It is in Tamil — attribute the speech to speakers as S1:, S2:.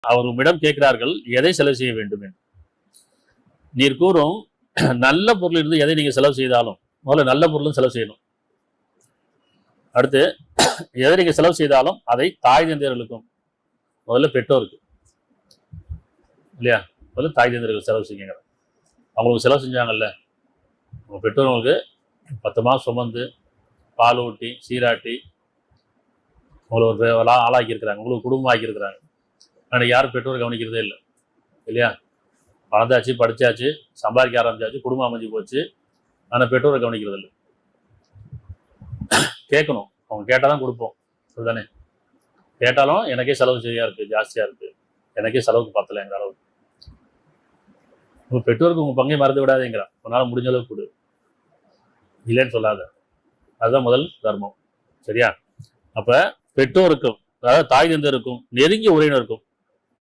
S1: அவர் உம்மிடம் கேட்கிறார்கள், எதை செலவு செய்ய வேண்டும் என்று. நீர் கூறும் நல்ல பொருள் இருந்து எதை நீங்க செலவு செய்தாலும் முதல்ல நல்ல பொருளும் செலவு செய்யணும். அடுத்து எதை நீங்க செலவு செய்தாலும் அதை தாய் தந்தையர்களுக்கும், முதல்ல பெற்றோருக்கு இல்லையா, முதல்ல தாய் தந்தையர்கள் செலவு செய்யுங்க. அவங்களுக்கு செலவு செஞ்சாங்கல்ல, உங்க பெற்றோர்களுக்கு 10 மாதம் சுமந்து பால் ஊட்டி சீராட்டி உங்களை ஒரு ஆளாக்கி இருக்கிறாங்க, உங்களுக்கு குடும்பம் ஆக்கியிருக்கிறாங்க. ஆனால் யாரும் பெற்றோர் கவனிக்கிறதே இல்லை இல்லையா. வளர்ந்தாச்சு, படித்தாச்சு, சம்பாதிக்க ஆரம்பிச்சாச்சு, குடும்பம் அமைஞ்சு போச்சு, ஆனால் பெற்றோரை கவனிக்கிறது இல்லை. கேட்கணும், அவங்க கேட்டால் தான் கொடுப்போம், அதுதானே. கேட்டாலும் எனக்கே செலவு சரியா இருக்குது, ஜாஸ்தியாக இருக்குது, எனக்கே செலவுக்கு பத்தலை எங்கள் அளவுக்கு. உங்கள் பெற்றோருக்கு உங்கள் பங்கை மறந்து விடாதேங்கிறான். உன்னால் முடிஞ்ச அளவுக்கு கொடு, இல்லைன்னு சொல்லாத. அதுதான் முதல் தர்மம், சரியா. அப்போ பெற்றோருக்கும், அதாவது தாய் தந்தருக்கும், நெருங்கிய உறவினருக்கும்